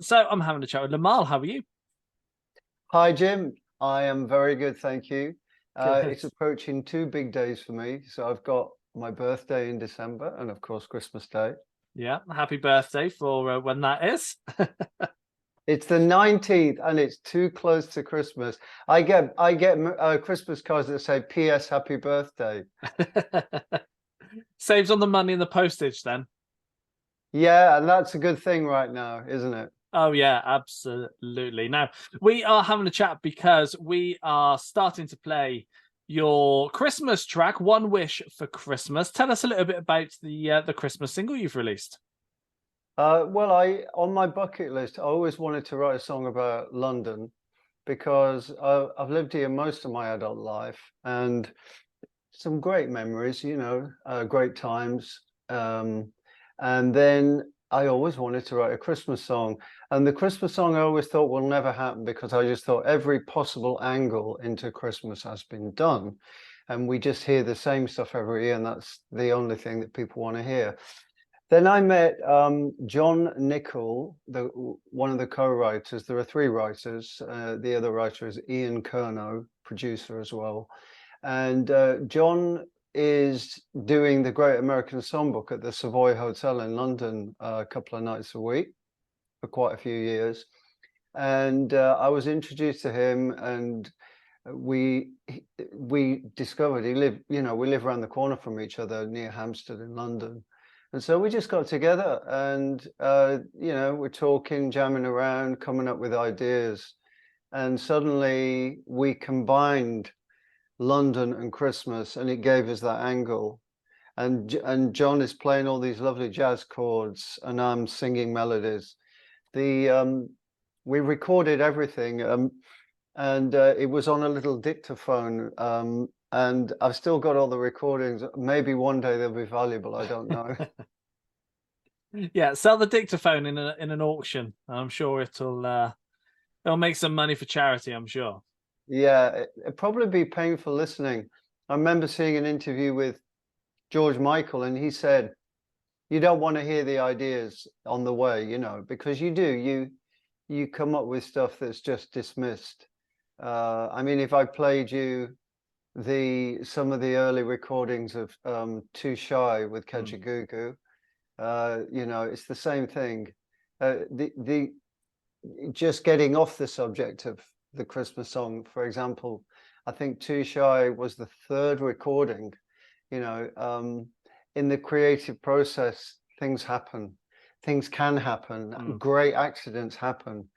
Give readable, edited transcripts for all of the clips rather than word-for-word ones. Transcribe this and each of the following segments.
So I'm having a chat with Limahl. How are you? Hi, Jim. I am very good, thank you. Good. It's approaching two big days for me. So I've got my birthday in December and, of course, Christmas Day. Yeah. Happy birthday for when that is. It's the 19th and it's too close to Christmas. I get Christmas cards that say PS Happy Birthday. Saves on the money and the postage then. Yeah, and that's a good thing right now, isn't it? Oh yeah, absolutely. Now we are having a chat because we are starting to play your Christmas track, "One Wish for Christmas." Tell us a little bit about the Christmas single you've released. Well, I on my bucket list, I always wanted to write a song about London because I've lived here most of my adult life and some great memories, great times. And then I always wanted to write a Christmas song. And the Christmas song I always thought will never happen because I just thought every possible angle into Christmas has been done. And we just hear the same stuff every year, and that's the only thing that people want to hear. Then I met John Nichol, one of the co-writers. There are three writers. The other writer is Ian Curnow, producer as well. And John is doing the Great American Songbook at the Savoy Hotel in London a couple of nights a week for quite a few years. And I was introduced to him, and we discovered he lived, we live around the corner from each other near Hampstead in London. And so we just got together and, we're talking, jamming around, coming up with ideas. And suddenly we combined London and Christmas, and it gave us that angle. And John is playing all these lovely jazz chords, and I'm singing melodies. We recorded everything, and it was on a little dictaphone. And I've still got all the recordings. Maybe one day they'll be valuable. I don't know. Yeah, sell the dictaphone in an auction. I'm sure it'll make some money for charity, I'm sure. Yeah, it'd probably be painful listening. I remember seeing an interview with George Michael, and he said, you don't want to hear the ideas on the way, because you do. You come up with stuff that's just dismissed. I mean, if I played you some of the early recordings of Too Shy with Kajagoogoo, it's the same thing. The just getting off the subject of the Christmas song, for example, I think Too Shy was the third recording. In the creative process, things happen, things can happen, great accidents happen.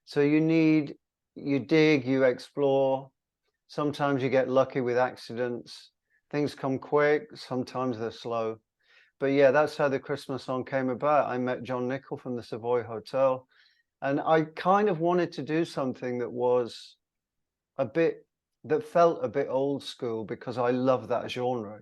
So you dig, you explore. Sometimes you get lucky with accidents. Things come quick, sometimes they're slow. But yeah, that's how the Christmas song came about. I met John Nichol from the Savoy Hotel, and I kind of wanted to do something that felt a bit old school because I love that genre.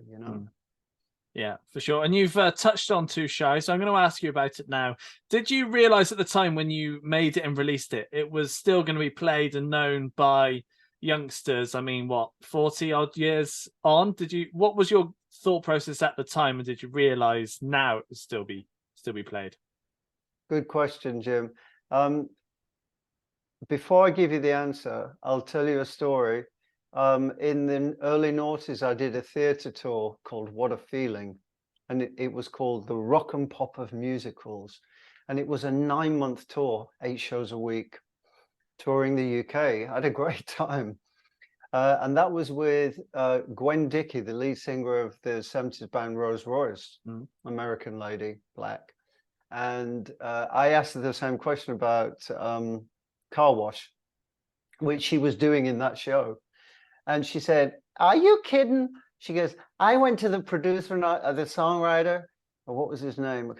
Yeah, for sure. And you've touched on Too Shy, so I'm going to ask you about it now. Did you realize at the time when you made it and released it, it was still going to be played and known by youngsters? I mean, what, 40 odd years on? What was your thought process at the time, and did you realize now it would still be played? Good question, Jim. Before I give you the answer, I'll tell you a story. In the early noughties, I did a theatre tour called What a Feeling, and it was called The Rock and Pop of Musicals. And it was a 9-month tour, 8 shows a week, touring the UK. I had a great time. And that was with Gwen Dickey, the lead singer of the 70s band Rolls Royce, American lady, black. And I asked her the same question about Car Wash, which she was doing in that show. And she said, are you kidding? She goes, I went to the producer, the songwriter, or what was his name?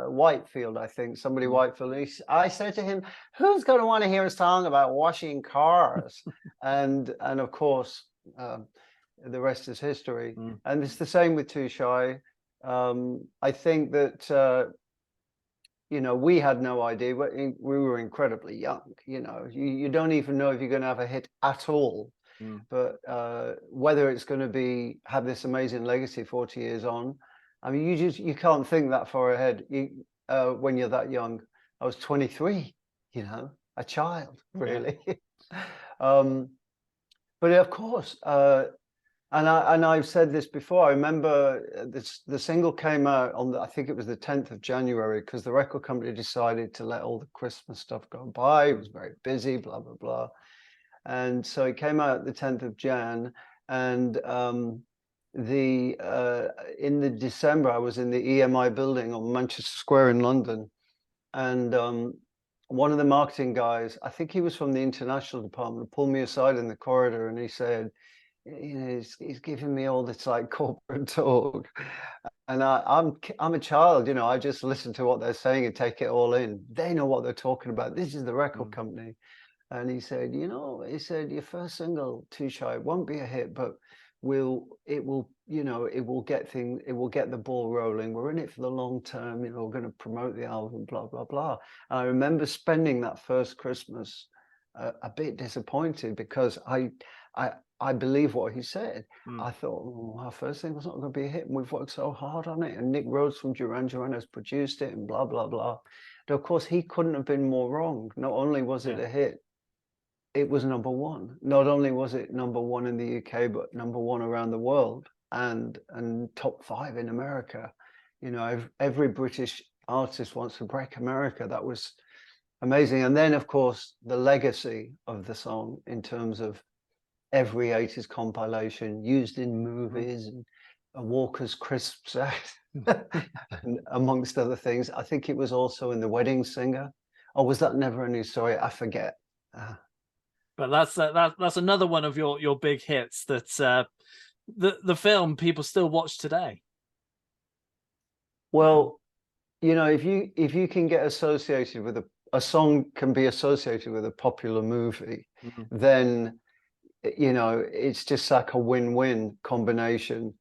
Whitefield, I think, somebody Whitefield. I said to him, who's going to want to hear a song about washing cars? and of course, the rest is history. And it's the same with Too Shy. I think that, we had no idea. We were incredibly young. You don't even know if you're going to have a hit at all. But whether it's going to have this amazing legacy 40 years on, I mean, you can't think that far ahead when you're that young. I was 23, you know, a child, really. um, but of course, and I've said this before. I remember the single came out on I think it was the 10th of January, because the record company decided to let all the Christmas stuff go by. It was very busy, blah blah blah, and so it came out the 10th of Jan, and in the December I was in the EMI building on Manchester Square in London, and one of the marketing guys, I think he was from the international department, pulled me aside in the corridor and he said, you know, he's giving me all this like corporate talk, and I'm a child, you know. I just listen to what they're saying and take it all in. They know what they're talking about. This is the record company. And he said, you know, he said, your first single, Too Shy, won't be a hit, but it will, you know, it will get the ball rolling. We're in it for the long term, you know, we're going to promote the album, blah blah blah. And I remember spending that first Christmas a bit disappointed, because I believe what he said. I thought, oh, our first single's not going to be a hit, and we've worked so hard on it, and Nick Rhodes from Duran Duran has produced it, and blah blah blah. But of course, he couldn't have been more wrong. Not only was it a hit, it was number one. Not only was it number one in the UK, but number one around the world, and top 5 in America. You know, every British artist wants to break America. That was amazing. And then, of course, the legacy of the song in terms of every 80s compilation used in movies, and a Walker's crisp set, and amongst other things. I think it was also in The Wedding Singer. Or was that Never a New Story? I forget. But that's another one of your big hits that the film people still watch today. Well, you know, if you can get associated with a song can be associated with a popular movie, then, you know, it's just like a win-win combination.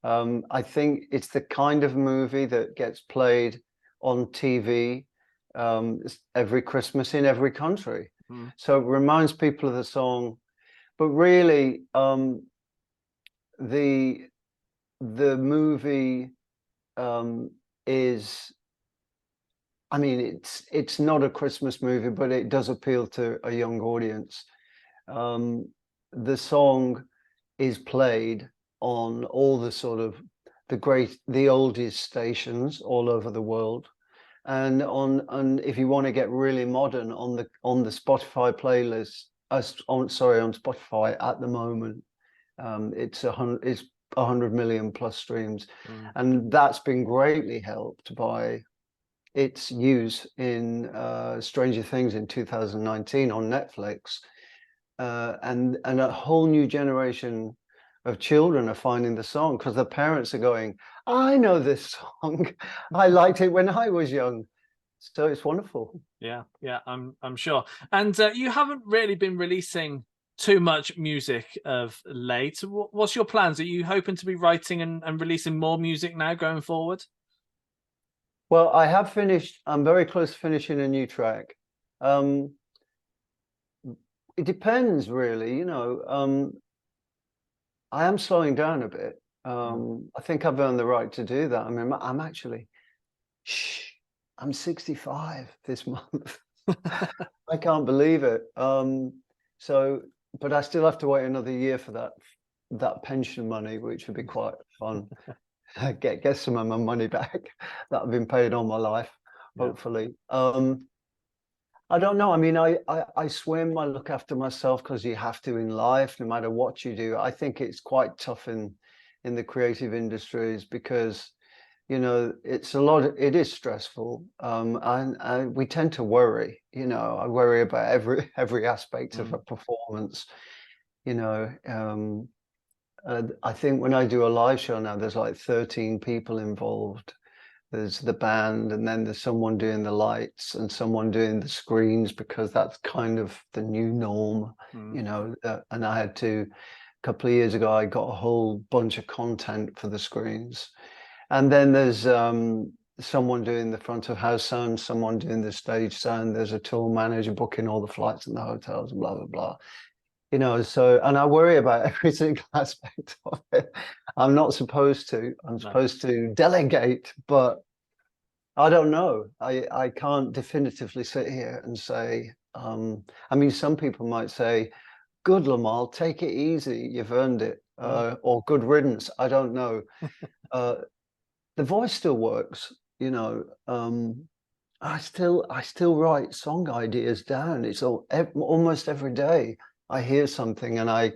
I think it's the kind of movie that gets played on TV every Christmas in every country. So it reminds people of the song, but really, the movie is, I mean, it's not a Christmas movie, but it does appeal to a young audience. The song is played on all the sort of the oldies stations all over the world. And if you want to get really modern, on the Spotify playlist, on Spotify at the moment, it's 100 million plus streams, and that's been greatly helped by its use in Stranger Things in 2019 on Netflix, and a whole new generation of children are finding the song because the parents are going, I know this song. I liked it when I was young. So it's wonderful. Yeah, I'm sure. And you haven't really been releasing too much music of late. What's your plans? Are you hoping to be writing and releasing more music now going forward? Well, I have finished. I'm very close to finishing a new track. It depends, really. You know, I am slowing down a bit. I think I've earned the right to do that. I mean, I'm actually, I'm 65 this month. I can't believe it. So, but I still have to wait another year for that pension money, which would be quite fun. Get some of my money back that I've been paid all my life, hopefully. I don't know. I mean, I swim, I look after myself because you have to in life, no matter what you do. I think it's quite tough in the creative industries because, you know, it is stressful. And we tend to worry, you know. I worry about every aspect of a performance, you know. I think when I do a live show now, there's like 13 people involved. There's the band, and then there's someone doing the lights and someone doing the screens, because that's kind of the new norm, you know. And I had to, a couple of years ago, I got a whole bunch of content for the screens. And then there's someone doing the front of house sound, someone doing the stage sound. There's a tour manager booking all the flights and the hotels, blah, blah, blah. You know, so, and I worry about every single aspect of it. I'm not supposed to. I'm supposed to delegate, but I don't know. I can't definitively sit here and say, I mean, some people might say, good, Limahl, take it easy, you've earned it, or good riddance. I don't know. The voice still works, you know. I still write song ideas down. It's almost every day I hear something and I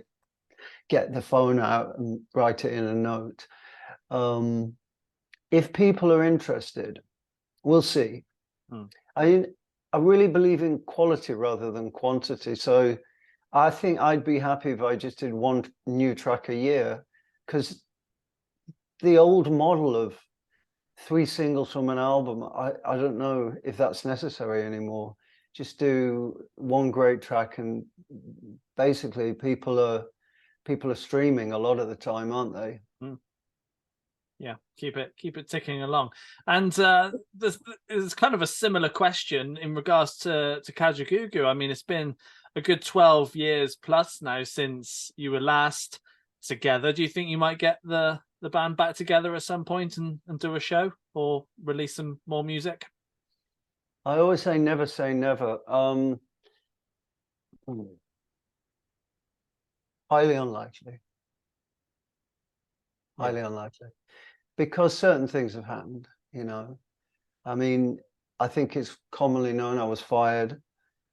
get the phone out and write it in a note. If people are interested, we'll see. I really believe in quality rather than quantity. So I think I'd be happy if I just did one new track a year, because the old model of 3 singles from an album, I don't know if that's necessary anymore. Just do one great track, and basically people are streaming a lot of the time, aren't they? Yeah, keep it ticking along. And there's kind of a similar question in regards to Kajagoogoo. I mean, it's been a good 12 years plus now since you were last together. Do you think you might get the band back together at some point and do a show or release some more music? I always say never say never. Highly unlikely. Highly unlikely. Because certain things have happened, you know. I mean, I think it's commonly known I was fired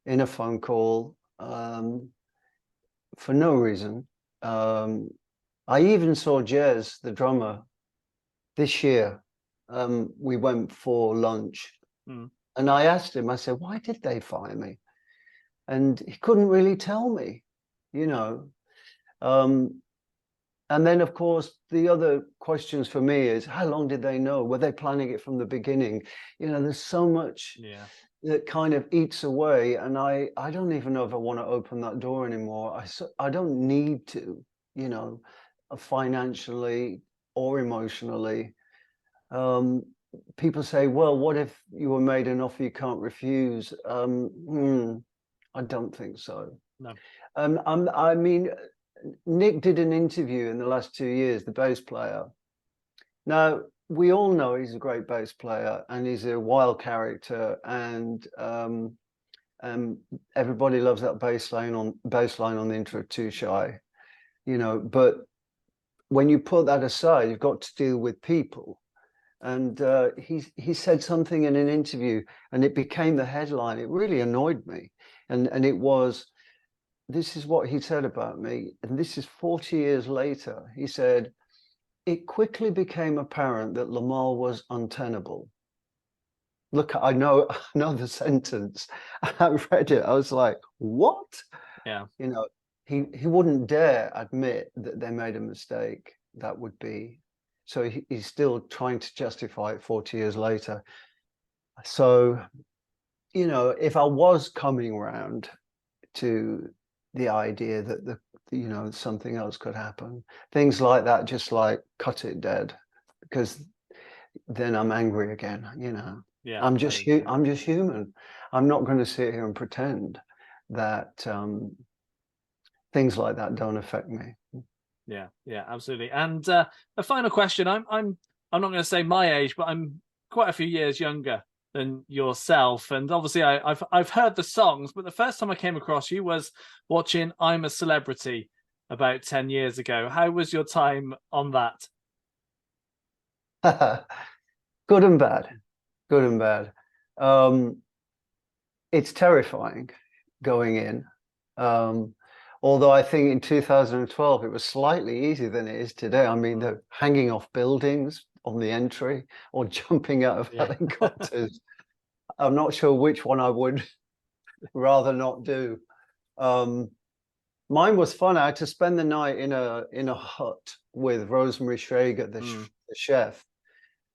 in a phone call for no reason. I even saw Jez, the drummer, this year. We went for lunch, and I asked him, I said, why did they fire me? And he couldn't really tell me, you know. And then, of course, the other questions for me is, how long did they know? Were they planning it from the beginning? You know, there's so much that kind of eats away. And I don't even know if I want to open that door anymore. I don't need to, you know, financially or emotionally. People say, well, what if you were made an offer you can't refuse? I don't think so. No. I mean, Nick did an interview in the last 2 years, the bass player. Now, we all know he's a great bass player and he's a wild character, and everybody loves that bass line on the intro of Too Shy, you know. But when you put that aside, you've got to deal with people. And he said something in an interview and it became the headline. It really annoyed me. And it was, this is what he said about me, and this is 40 years later. He said, it quickly became apparent that Limahl was untenable. Look, I know the sentence. I read it. I was like, what? Yeah. You know, he wouldn't dare admit that they made a mistake. That would be, so he's still trying to justify it 40 years later. So, you know, if I was coming around to the idea that you know, something else could happen, things like that, just like cut it dead, because then I'm angry again, you know. Yeah, I'm just human. I'm not going to sit here and pretend that things like that don't affect me. Yeah, absolutely. And a final question. I'm not going to say my age, but I'm quite a few years younger than yourself, and obviously I've heard the songs, but the first time I came across you was watching I'm a Celebrity about 10 years ago. How was your time on that? Good and bad. Good and bad. It's terrifying going in. Although I think in 2012 it was slightly easier than it is today. I mean, the hanging off buildings on the entry or jumping out of helicopters. I'm not sure which one I would rather not do. Mine was fun. I had to spend the night in a hut with Rosemary Schrager, the chef,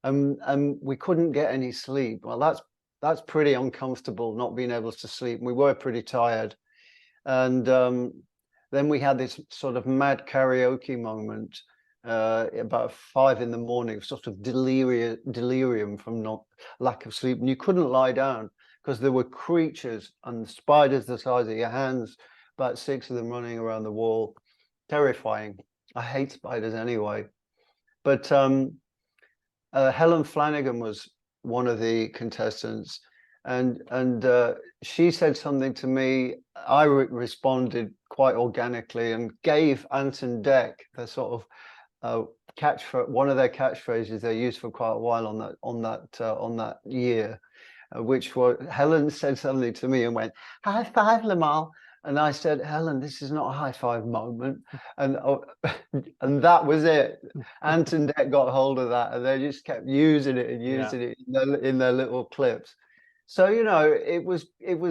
and we couldn't get any sleep. Well, that's pretty uncomfortable, not being able to sleep. We were pretty tired, and then we had this sort of mad karaoke moment about 5 in the morning, sort of delirium from lack of sleep, and you couldn't lie down because there were creatures and spiders the size of your hands, about 6 of them running around the wall. Terrifying. I hate spiders anyway. But Helen Flanagan was one of the contestants, and she said something to me. I responded quite organically and gave Anton Deck the sort of one of their catchphrases they used for quite a while on that year, which was, Helen said something to me and went, "High five, Limahl." And I said, "Helen, this is not a high five moment." And and that was it. Anton Deck got hold of that, and they just kept using it and using it in their little clips. So, you know, it was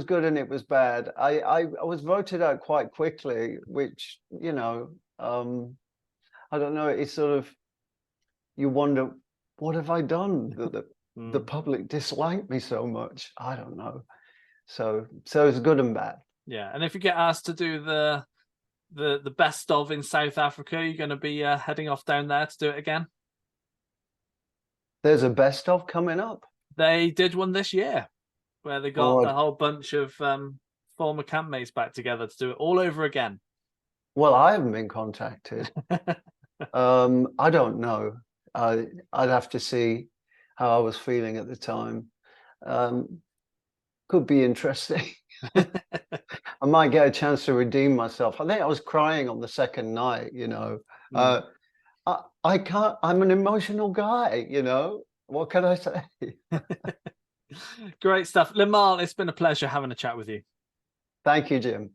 good and it was bad. I was voted out quite quickly, which, you know, I don't know. It's sort of, you wonder, what have I done that the public disliked me so much? I don't know. So it's good and bad. Yeah, and if you get asked to do the best of in South Africa, you're going to be heading off down there to do it again. There's a best of coming up. They did one this year where they got a whole bunch of former campmates back together to do it all over again. Well, I haven't been contacted. I don't know. I'd have to see how I was feeling at the time. Could be interesting. I might get a chance to redeem myself. I think I was crying on the second night, you know. I can't, I'm an emotional guy, you know. What can I say? Great stuff. Limahl, it's been a pleasure having a chat with you. Thank you, Jim.